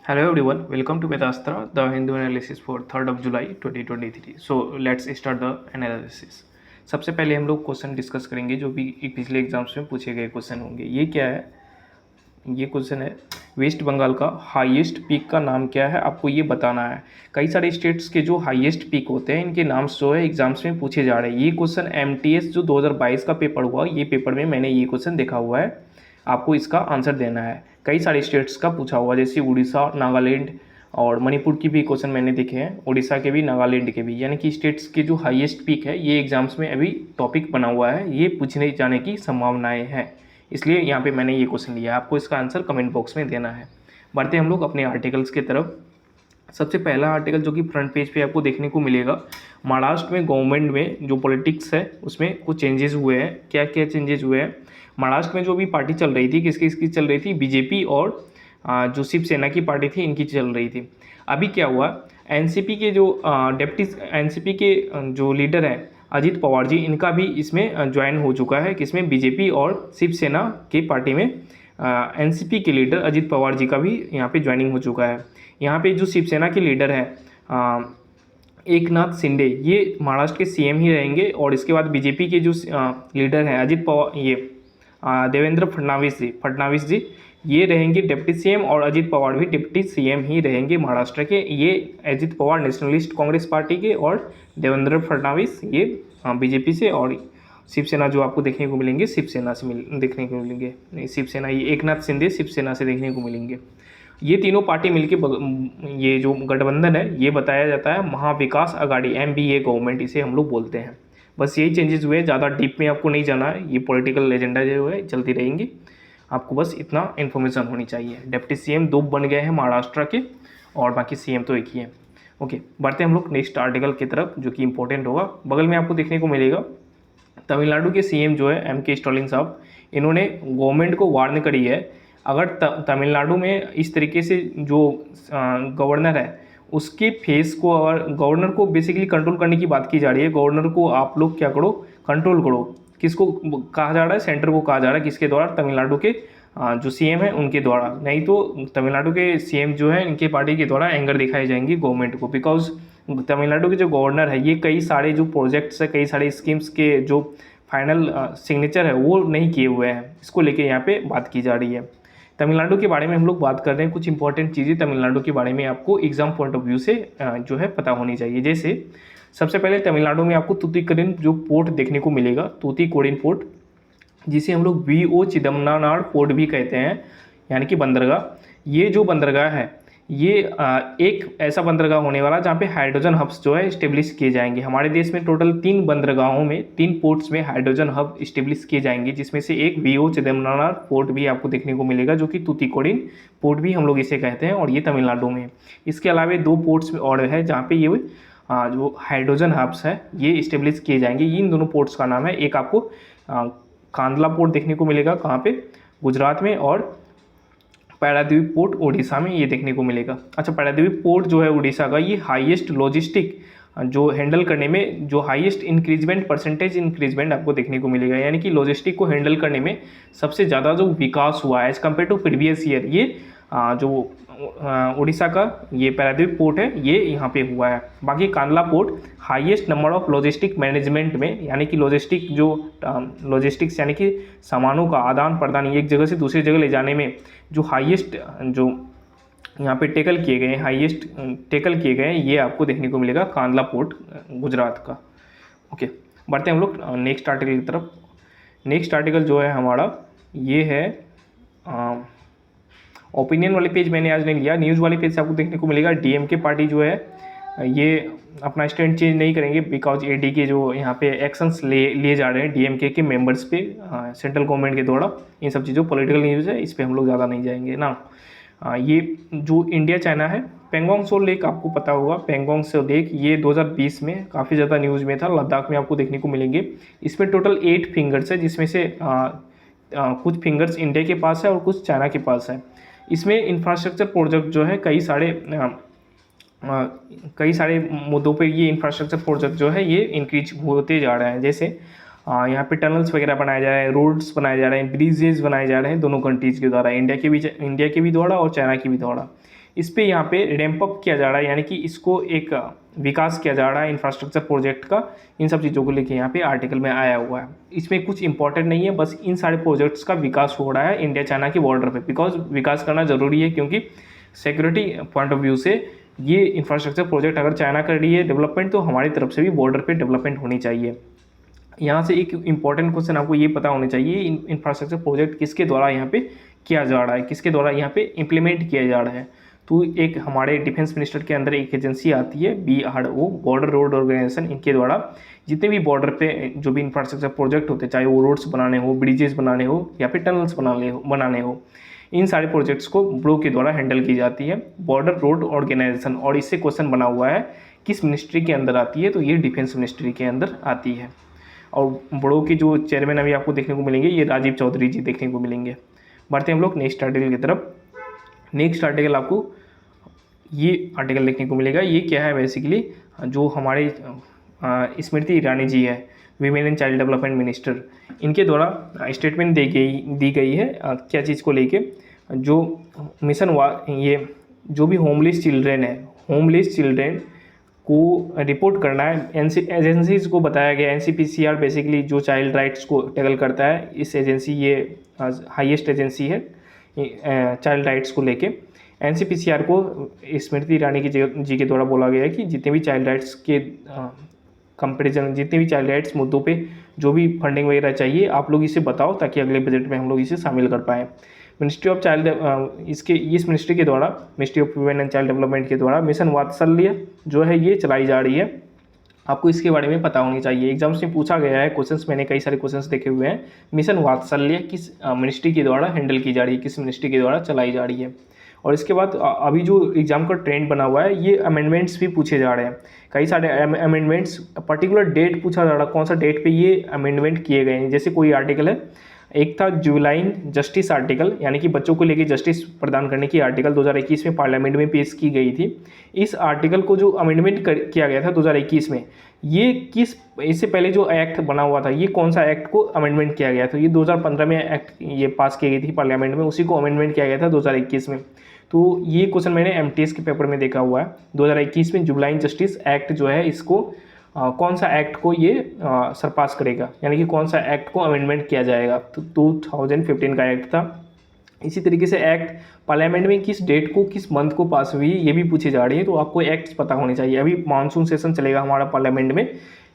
Hello everyone, welcome to Vedastra, the Hindu analysis for 3rd of July 2023. So let's start the analysis. सबसे पहले हम लोग question discuss करेंगे जो भी पिछले एग्जाम्स में पूछे गए क्वेश्चन होंगे। ये क्या है? ये क्वेश्चन है वेस्ट बंगाल का हाईएस्ट पीक का नाम क्या है, आपको ये बताना है। कई सारे स्टेट्स के जो हाईएस्ट पीक होते हैं इनके नाम्स जो है एग्जाम्स में पूछे जा रहे हैं। ये क्वेश्चन एमटीएस जो 2022 का पेपर हुआ, ये पेपर में मैंने ये क्वेश्चन देखा हुआ है, आपको इसका आंसर देना है। कई सारे स्टेट्स का पूछा हुआ, जैसे उड़ीसा, नागालैंड और मणिपुर की भी क्वेश्चन मैंने देखे हैं, उड़ीसा के भी, नागालैंड के भी, यानी कि स्टेट्स के जो हाईएस्ट पीक है ये एग्जाम्स में अभी टॉपिक बना हुआ है, ये पूछने जाने की संभावनाएं हैं, इसलिए यहाँ पे मैंने ये क्वेश्चन लिया है। आपको इसका आंसर कमेंट बॉक्स में देना है। बढ़ते हम लोग अपने आर्टिकल्स की तरफ। सबसे पहला आर्टिकल जो कि फ्रंट पेज पे आपको देखने को मिलेगा, महाराष्ट्र में गवर्नमेंट में जो पॉलिटिक्स है उसमें कुछ चेंजेस हुए हैं। क्या क्या चेंजेस हुए हैं? महाराष्ट्र में जो भी पार्टी चल रही थी, किसकी चल रही थी? बीजेपी और जो शिवसेना की पार्टी थी इनकी चल रही थी। अभी क्या हुआ, एनसीपी के जो डेप्टी एनसीपी के जो लीडर हैं अजीत पवार जी, इनका भी इसमें ज्वाइन हो चुका है। किसमें? बीजेपी और शिवसेना की पार्टी में एनसीपी के लीडर अजीत पवार जी का भी यहाँ पे ज्वाइनिंग हो चुका है। यहाँ पे जो शिवसेना के लीडर हैं एकनाथ शिंदे, ये महाराष्ट्र के सीएम ही रहेंगे। और इसके बाद बीजेपी के जो लीडर हैं अजीत पवार, ये देवेंद्र फडणवीस जी ये रहेंगे डिप्टी सीएम, और अजीत पवार भी डिप्टी सीएम ही रहेंगे महाराष्ट्र के। ये अजीत पवार नेशनलिस्ट कांग्रेस पार्टी के और देवेंद्र फडणवीस ये बीजेपी से, और शिवसेना जो आपको देखने को मिलेंगे शिवसेना से देखने को मिलेंगे, नहीं शिवसेना, ये एकनाथ शिंदे शिवसेना से देखने को मिलेंगे। ये तीनों पार्टी मिलके ये जो गठबंधन है ये बताया जाता है महाविकास अघाड़ी, एमवीए गवर्नमेंट इसे हम लोग बोलते हैं। बस यही चेंजेस हुए, ज़्यादा डीप में आपको नहीं जाना है। ये पॉलिटिकल एजेंडा जो है चलती रहेंगी, आपको बस इतना इन्फॉर्मेशन होनी चाहिए। डिप्टी सीएम 2 बन गए हैं महाराष्ट्र के, और बाकी सीएम तो एक ही है। ओके, बढ़ते हैं हम लोग नेक्स्ट आर्टिकल की तरफ जो कि इंपॉर्टेंट होगा। बगल में आपको देखने को मिलेगा तमिलनाडु के सीएम जो है एम के स्टालिन साहब, इन्होंने गवर्नमेंट को वार्न करी है, अगर तमिलनाडु में इस तरीके से जो गवर्नर है उसके फेस को, और गवर्नर को बेसिकली कंट्रोल करने की बात की जा रही है। गवर्नर को आप लोग क्या करो, कंट्रोल करो। किसको कहा जा रहा है? सेंटर को कहा जा रहा है। किसके द्वारा? तमिलनाडु के जो सीएम है उनके द्वारा। नहीं तो तमिलनाडु के सीएम जो है इनके पार्टी के द्वारा एंगर दिखाई जाएंगी गवर्नमेंट को, बिकॉज तमिलनाडु के जो गवर्नर है ये कई सारे जो प्रोजेक्ट्स है, कई सारे स्कीम्स के जो फाइनल सिग्नेचर है वो नहीं किए हुए हैं। इसको लेके यहाँ पे बात की जा रही है। तमिलनाडु के बारे में हम लोग बात कर रहे हैं, कुछ इंपॉर्टेंट चीज़ें तमिलनाडु के बारे में आपको एग्जाम पॉइंट ऑफ व्यू से जो है पता होनी चाहिए। जैसे सबसे पहले तमिलनाडु में आपको तूतीकोरिन जो पोर्ट देखने को मिलेगा, तूतीकोरिन पोर्ट, जिसे हम लोग वीओ चिदम्बरनाड पोर्ट भी कहते हैं, यानी कि बंदरगाह। ये जो बंदरगाह है ये एक ऐसा बंदरगाह होने वाला जहाँ पे हाइड्रोजन हब्स जो है इस्टेब्लिश किए जाएंगे। हमारे देश में टोटल 3 बंदरगाहों में 3 पोर्ट्स में हाइड्रोजन हब इस्टेब्लिश किए जाएंगे, जिसमें से एक वीओ चिदम्बरनाड पोर्ट भी आपको देखने को मिलेगा, जो कि तूतीकोरिन पोर्ट भी हम लोग इसे कहते हैं, और ये तमिलनाडु में। इसके अलावा 2 पोर्ट्स और है जहाँ पे ये जो हाइड्रोजन हब्स है ये इस्टेब्लिश किए जाएंगे। इन दोनों पोर्ट्स का नाम है, एक आपको कांदला पोर्ट देखने को मिलेगा, कहाँ पे? गुजरात में, और पारादीप पोर्ट उड़ीसा में ये देखने को मिलेगा। अच्छा, पारादीप पोर्ट जो है उड़ीसा का, ये हाईएस्ट लॉजिस्टिक जो हैंडल करने में जो हाईएस्ट इंक्रीजमेंट, परसेंटेज इंक्रीजमेंट आपको देखने को मिलेगा, यानी कि लॉजिस्टिक को हैंडल करने में सबसे ज़्यादा जो विकास हुआ है as compared to previous year, ये जो उड़ीसा का ये पारादीप पोर्ट है ये यहाँ पे हुआ है। बाकी Kandla port highest number of logistic management में, यानी कि लॉजिस्टिक्स यानी कि सामानों का आदान प्रदान एक जगह से दूसरी जगह ले जाने में जो हाईएस्ट जो यहाँ पे टेकल किए गए, हाईएस्ट टेकल किए गए, ये आपको देखने को मिलेगा कांदला पोर्ट गुजरात का। ओके, बढ़ते हैं हम लोग नेक्स्ट आर्टिकल की तरफ। नेक्स्ट आर्टिकल जो है हमारा ये है ओपिनियन वाले पेज मैंने आज नहीं लिया, न्यूज़ वाले पेज से आपको देखने को मिलेगा डीएमके पार्टी जो है ये अपना स्टैंड चेंज नहीं करेंगे, बिकॉज एडी के जो यहाँ पे एक्शंस लिए जा रहे हैं डीएमके के मेंबर्स पे सेंट्रल गवर्नमेंट के द्वारा। इन सब चीज़ों पॉलिटिकल न्यूज़ है, इस पर हम लोग ज़्यादा नहीं जाएंगे ना। ये जो इंडिया चाइना है, पेंगोंग सो लेक आपको पता होगा, पेंगोंग सो लेक ये 2020 में काफ़ी ज़्यादा न्यूज़ में था, लद्दाख में आपको देखने को मिलेंगे। इसमें टोटल 8 फिंगर्स है, जिसमें से कुछ फिंगर्स इंडिया के पास है और कुछ चाइना के पास है। इसमें इंफ्रास्ट्रक्चर प्रोजेक्ट जो है कई सारे मुद्दों पर ये इंफ्रास्ट्रक्चर प्रोजेक्ट जो है ये इंक्रीज होते जा रहे हैं। जैसे यहाँ पे टनल्स वगैरह बनाए जा रहे हैं, रोड्स बनाए जा रहे हैं, ब्रिजेज बनाए जा रहे हैं दोनों कंट्रीज़ के द्वारा, इंडिया के भी द्वारा और चाइना के भी द्वारा। इस पे यहाँ पे रैंप अप किया जा रहा है, यानी कि इसको एक विकास किया जा रहा है इंफ्रास्ट्रक्चर प्रोजेक्ट का। इन सब चीज़ों को लेके यहाँ पे आर्टिकल में आया हुआ है। इसमें कुछ इंपॉर्टेंट नहीं है, बस इन सारे प्रोजेक्ट्स का विकास हो रहा है इंडिया चाइना के बॉर्डर पे, बिकॉज विकास करना ज़रूरी है, क्योंकि सिक्योरिटी पॉइंट ऑफ व्यू से ये इंफ्रास्ट्रक्चर प्रोजेक्ट अगर चाइना कर रही है डेवलपमेंट, तो हमारी तरफ से भी बॉर्डर पे डेवलपमेंट होनी चाहिए। यहाँ से एक इंपॉर्टेंट क्वेश्चन आपको ये पता होना चाहिए, इंफ्रास्ट्रक्चर प्रोजेक्ट किसके द्वारा यहाँ पे किया जा रहा है, किसके द्वारा यहाँ पे इम्प्लीमेंट किया जा रहा है। तो एक हमारे डिफेंस मिनिस्टर के अंदर एक एजेंसी आती है BRO, बॉर्डर रोड ऑर्गेनाइजेशन। इनके द्वारा जितने भी बॉर्डर पे जो भी इंफ्रास्ट्रक्चर प्रोजेक्ट होते हैं, चाहे वो रोड्स बनाने हो, ब्रिजेस बनाने हो या फिर टनल्स बनाने हो, इन सारे प्रोजेक्ट्स को ब्रो के द्वारा हैंडल की जाती है, बॉर्डर रोड ऑर्गेनाइजेशन। और इससे क्वेश्चन बना हुआ है किस मिनिस्ट्री के अंदर आती है, तो ये डिफेंस मिनिस्ट्री के अंदर आती है। और ब्रो के जो चेयरमैन अभी आपको देखने को मिलेंगे, ये राजीव चौधरी जी देखने को मिलेंगे। बढ़ते हैं हम लोग नेक्स्ट आर्टिकल की तरफ। नेक्स्ट आर्टिकल आपको ये आर्टिकल देखने को मिलेगा। ये क्या है, बेसिकली जो हमारे स्मृति ईरानी जी है, women and child development minister, इनके द्वारा स्टेटमेंट दी गई है क्या चीज़ को लेके, जो मिशन ये जो भी होमलेस चिल्ड्रेन है, होमलेस चिल्ड्रेन को रिपोर्ट करना है। एजेंसीज को बताया गया, NCPCR बेसिकली जो चाइल्ड राइट्स को टैकल करता है, इस एजेंसी ये हाईएस्ट एजेंसी है चाइल्ड राइट्स को लेके। NCPCR को स्मृति ईरानी जी के द्वारा बोला गया है कि जितने भी चाइल्ड राइट्स के कंपेरिजन, जितने भी चाइल्ड राइट्स मुद्दों पे जो भी फंडिंग वगैरह चाहिए, आप लोग इसे बताओ ताकि अगले बजट में हम लोग इसे शामिल कर पाएँ। मिनिस्ट्री ऑफ चाइल्ड इस मिनिस्ट्री के द्वारा, ministry of women and child development के द्वारा मिशन वात्सल्य जो है ये चलाई जा रही है। आपको इसके बारे में पता होनी चाहिए। एग्जाम्स में पूछा गया है क्वेश्चंस, मैंने कई सारे क्वेश्चंस देखे हुए हैं। मिशन वात्सल्य किस मिनिस्ट्री के द्वारा हैंडल की जा रही है, किस मिनिस्ट्री के द्वारा चलाई जा रही है। और इसके बाद अभी जो एग्जाम का ट्रेंड बना हुआ है, ये अमेंडमेंट्स भी पूछे जा रहे हैं। कई सारे अमेंडमेंट्स, पर्टिकुलर डेट पूछा जा रहा है, कौन सा डेट पे ये अमेंडमेंट किए गए हैं। जैसे कोई आर्टिकल है, एक था जुवेनाइल जस्टिस आर्टिकल, यानी कि बच्चों को लेकर जस्टिस प्रदान करने की आर्टिकल 2021 में पार्लियामेंट में पेश की गई थी। इस आर्टिकल को जो अमेंडमेंट किया गया था 2021 में, ये इससे पहले जो एक्ट बना हुआ था, ये कौन सा एक्ट को अमेंडमेंट किया गया था, ये 2015 में एक्ट ये पास की गई थी पार्लियामेंट में, उसी को अमेंडमेंट किया गया था 2021 में। तो ये क्वेश्चन मैंने MTS के पेपर में देखा हुआ है। 2021 में जुवेनाइल जस्टिस एक्ट जो है, इसको कौन सा एक्ट को ये सरपास करेगा, यानी कि कौन सा एक्ट को अमेंडमेंट किया जाएगा। तो 2015 का एक्ट था। इसी तरीके से एक्ट पार्लियामेंट में किस डेट को, किस मंथ को पास हुई, ये भी पूछी जा रही है। तो आपको एक्ट्स पता होने चाहिए। अभी मानसून सेशन चलेगा हमारा पार्लियामेंट में,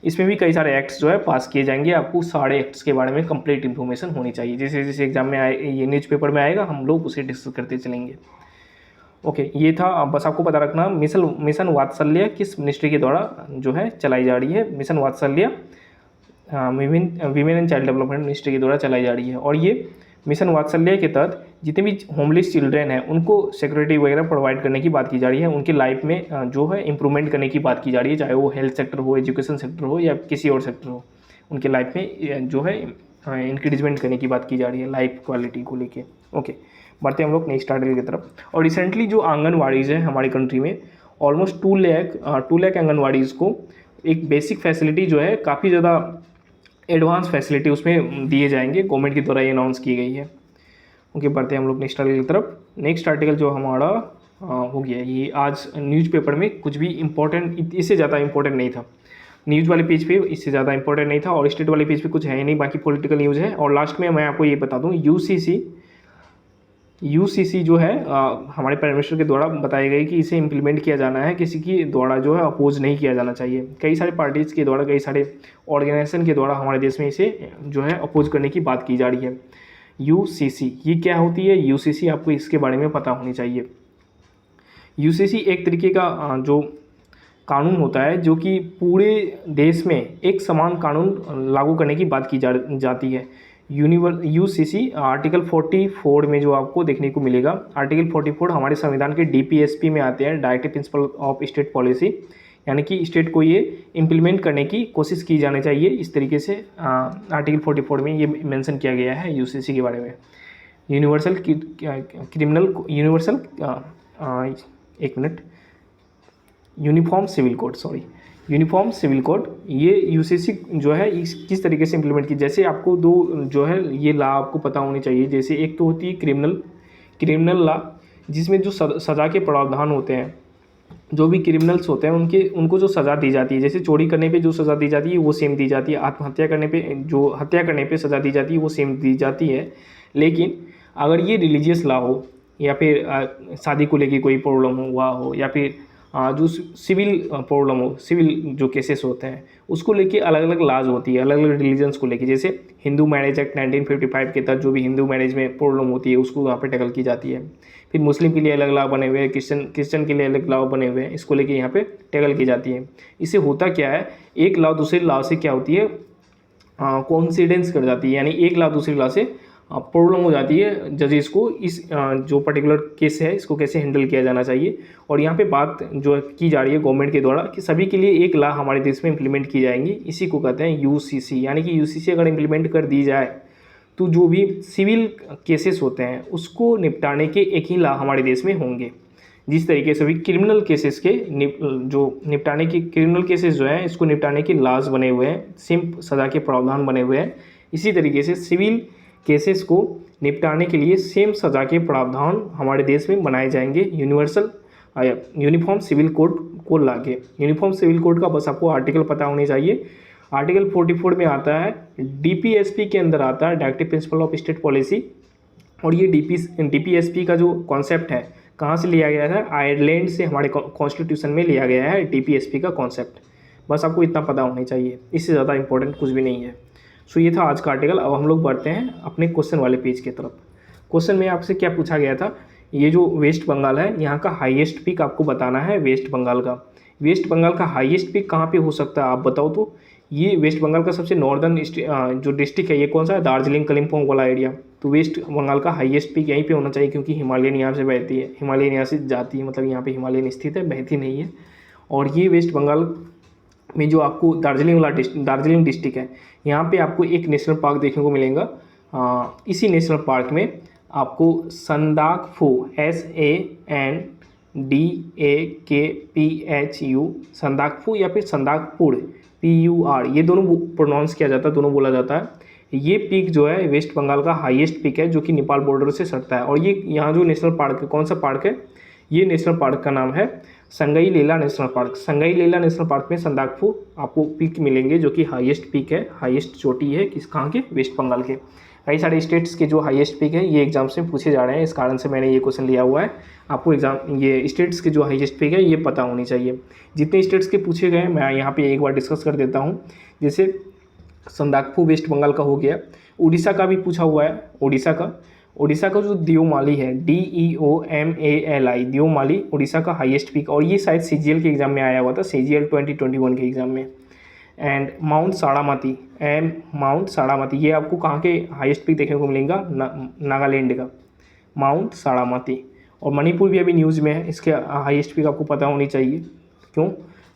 इसमें भी कई सारे एक्ट्स जो है पास किए जाएंगे। आपको सारे एक्ट्स के बारे में कंप्लीट इन्फॉर्मेशन होनी चाहिए। जैसे जैसे एग्जाम में आए, ये न्यूज़पेपर में आएगा, हम लोग उसे डिस्कस करते चलेंगे। ओके, ये था, बस आपको पता रखना मिशन वात्सल्य किस मिनिस्ट्री के द्वारा जो है चलाई जा रही है। मिशन वात्सल्य women and child development ministry के द्वारा चलाई जा रही है। और ये मिशन वात्सल्य के तहत जितने भी होमलेस चिल्ड्रेन हैं, उनको सिक्योरिटी वगैरह प्रोवाइड करने की बात की जा रही है। उनकी लाइफ में जो है इम्प्रूवमेंट करने की बात की जा रही है, चाहे वो हेल्थ सेक्टर हो, एजुकेशन सेक्टर हो या किसी और सेक्टर हो। उनके लाइफ में जो है इंक्रीजमेंट करने की बात की जा रही है, लाइफ क्वालिटी को लेके। ओके, बढ़ते हैं हम लोग नेक्स्ट आर्टिकल की तरफ। और रिसेंटली जो आंगनवाड़ीज़ है हमारी कंट्री में, ऑलमोस्ट 2 लाख आंगनवाड़ीज़ को एक बेसिक फैसिलिटी जो है, काफ़ी ज़्यादा एडवांस फैसिलिटी उसमें दिए जाएंगे, गवर्नमेंट के द्वारा ये अनाउंस की गई है। ओके, बढ़ते हैं हम लोग नेक्स्ट आर्टिकल की तरफ। नेक्स्ट आर्टिकल जो हमारा हो गया, ये आज न्यूज़पेपर में कुछ भी इंपॉर्टेंट, इससे ज़्यादा इंपॉर्टेंट नहीं था। न्यूज़ वाले पेज पे इससे ज़्यादा इंपॉर्टेंट नहीं था, और स्टेट वाले पेज पे कुछ है ही नहीं, बाकी पॉलिटिकल न्यूज़ है। और लास्ट में मैं आपको ये बता दूँ, UCC जो है हमारे प्राइम मिनिस्टर के द्वारा बताई गई कि इसे इम्प्लीमेंट किया जाना है, किसी की द्वारा जो है अपोज नहीं किया जाना चाहिए। कई सारे पार्टीज़ के द्वारा, कई सारे ऑर्गेनाइजेशन के द्वारा हमारे देश में इसे जो है अपोज करने की बात की जा रही है। UCC ये क्या होती है, UCC आपको इसके बारे में पता होनी चाहिए। UCC एक तरीके का जो कानून होता है, जो कि पूरे देश में एक समान कानून लागू करने की बात की जाती है। UCC आर्टिकल 44 में जो आपको देखने को मिलेगा, आर्टिकल 44 हमारे संविधान के DPSP में आते हैं, directive principle of state policy, यानी कि स्टेट को ये इम्प्लीमेंट करने की कोशिश की जानी चाहिए। इस तरीके से आर्टिकल 44 में ये मेंशन किया गया है UCC के बारे में। यूनिफॉर्म सिविल कोड, ये UCC जो है किस तरीके से इम्प्लीमेंट की। जैसे आपको दो जो है ये लॉ आपको पता होनी चाहिए। जैसे एक तो होती है क्रिमिनल लॉ, जिसमें जो सज़ा के प्रावधान होते हैं, जो भी क्रिमिनल्स होते हैं उनको जो सज़ा दी जाती है, जैसे चोरी करने पे जो सज़ा दी जाती है वो सेम दी जाती है, आत्महत्या करने पे जो हत्या करने पे सज़ा दी जाती है वो सेम दी जाती है। लेकिन अगर ये रिलीजियस लॉ हो या फिर शादी को लेके कोई प्रॉब्लम हुआ हो या फिर जो सिविल प्रॉब्लम हो, सिविल जो केसेस होते हैं उसको लेके अलग अलग लॉज होती है, अलग अलग रिलीजन्स को लेके। जैसे हिंदू मैरिज एक्ट 1955 के तहत जो भी हिंदू मैरिज में प्रॉब्लम होती है उसको वहाँ पे टैकल की जाती है। फिर मुस्लिम के लिए अलग लॉ बने हुए हैं, क्रिश्चियन के लिए अलग लॉ बने हुए हैं, इसको लेके यहाँ पे टैकल की जाती है। इससे होता क्या है, एक लॉ दूसरे लॉ से क्या होती है, कोइंसिडेंस कर जाती है, यानी एक लॉ दूसरी लॉ से प्रॉब्लम हो जाती है जजेस को इस जो पर्टिकुलर केस है इसको कैसे हैंडल किया जाना चाहिए। और यहाँ पे बात जो की जा रही है गवर्नमेंट के द्वारा कि सभी के लिए एक लॉ हमारे देश में इम्प्लीमेंट की जाएंगी, इसी को कहते हैं यूसीसी। यानी कि यूसीसी अगर इम्प्लीमेंट कर दी जाए तो जो भी सिविल केसेस होते हैं उसको निपटाने के एक ही लॉ हमारे देश में होंगे। जिस तरीके से भी क्रिमिनल केसेस के निपटाने के क्रिमिनल केसेस जो हैं इसको निपटाने के लॉज बने हुए हैं, सेम सज़ा के प्रावधान बने हुए हैं, इसी तरीके से सिविल केसेस को निपटाने के लिए सेम सज़ा के प्रावधान हमारे देश में बनाए जाएंगे यूनिवर्सल यूनिफॉर्म सिविल कोड को लाके। यूनिफॉर्म सिविल कोड का बस आपको आर्टिकल पता होनी चाहिए। आर्टिकल 44 में आता है, डीपीएसपी के अंदर आता है, directive principle of state policy. और ये डीपीएसपी का जो कॉन्सेप्ट है कहाँ से लिया गया था, आयरलैंड से हमारे कॉन्स्टिट्यूशन में लिया गया है डीपीएसपी का कॉन्सेप्ट। बस आपको इतना पता होना चाहिए, इससे ज़्यादा इंपॉर्टेंट कुछ भी नहीं है। सो ये था आज का आर्टिकल। अब हम लोग बढ़ते हैं अपने क्वेश्चन वाले पेज की तरफ। क्वेश्चन में आपसे क्या पूछा गया था, ये जो वेस्ट बंगाल है यहाँ का हाईएस्ट पीक आपको बताना है। वेस्ट बंगाल का हाईएस्ट पीक कहाँ पे हो सकता है आप बताओ। तो ये वेस्ट बंगाल का सबसे नॉर्दर्न जो डिस्ट्रिक्ट है ये कौन सा है, दार्जिलिंग कालिम्पोंग वाला एरिया। तो वेस्ट बंगाल का हाईएस्ट पीक यहीं पे होना चाहिए, क्योंकि हिमालयन यहाँ से बहती है, हिमालयन यहाँ से जाती है, मतलब यहाँ पे हिमालयन स्थित है, बहती नहीं है। और ये वेस्ट बंगाल में जो आपको दार्जिलिंग डिस्ट्रिक्ट है यहाँ पे आपको एक नेशनल पार्क देखने को मिलेगा। इसी नेशनल पार्क में आपको संदाकफू SANDAKPHU संदाकफू या फिर संदाकपुर PUR ये दोनों प्रोनाउंस किया जाता है, दोनों बोला जाता है। ये पीक जो है वेस्ट बंगाल का हाईएस्ट पीक है जो कि नेपाल बॉर्डर से सटता है। और ये यहाँ जो नेशनल पार्क है, कौन सा पार्क है, ये नेशनल पार्क का नाम है संगई लेला नेशनल पार्क। संगई लेला नेशनल पार्क में संदाकफू आपको पीक मिलेंगे जो कि हाईएस्ट पीक है, हाईएस्ट चोटी है कहाँ के, वेस्ट बंगाल के। कई सारे स्टेट्स के जो हाईएस्ट पीक है ये एग्जाम्स में पूछे जा रहे हैं, इस कारण से मैंने ये क्वेश्चन लिया हुआ है। आपको एग्जाम ये स्टेट्स के जो हाईएस्ट पीक है ये पता होनी चाहिए। जितने स्टेट्स के पूछे गए मैं यहाँ पे एक बार डिस्कस कर देता हूँ। जैसे संदाकफू वेस्ट बंगाल का हो गया, उड़ीसा का भी पूछा हुआ है। उड़ीसा का जो देओमाली है DEOMALI देओमाली उड़ीसा का हाईएस्ट पीक, और ये शायद CGL के एग्जाम में आया हुआ था, CGL 2021 के एग्जाम में। एंड माउंट साड़ामाती ये आपको कहाँ के हाईएस्ट पीक देखने को मिलेगा, नागालैंड का माउंट साड़ामाती। और मणिपुर भी अभी न्यूज़ में है, इसके हाईएस्ट पीक आपको पता होनी चाहिए। क्यों?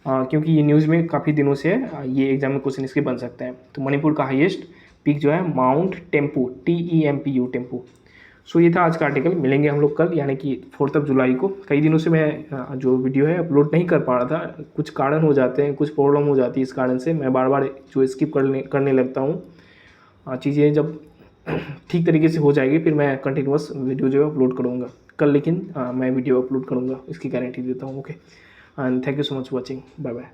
क्योंकि ये न्यूज़ में काफ़ी दिनों से है, ये एग्जाम में क्वेश्चन इसके बन सकते हैं। तो मणिपुर का हाईएस्ट पीक जो है माउंट टेम्पू TEMPU टेम्पू। सो ये था आज का आर्टिकल। मिलेंगे हम लोग कल यानी कि 4 जुलाई को। कई दिनों से मैं जो वीडियो है अपलोड नहीं कर पा रहा था, कुछ कारण हो जाते हैं, कुछ प्रॉब्लम हो जाती है, इस कारण से मैं बार बार जो स्किप करने लगता हूँ। चीज़ें जब ठीक तरीके से हो जाएगी फिर मैं कंटिन्यूअस वीडियो जो है अपलोड करूँगा कल, लेकिन मैं वीडियो अपलोड करूँगा, इसकी गारंटी देता हूँ। Okay, and thank you so much watching, bye bye.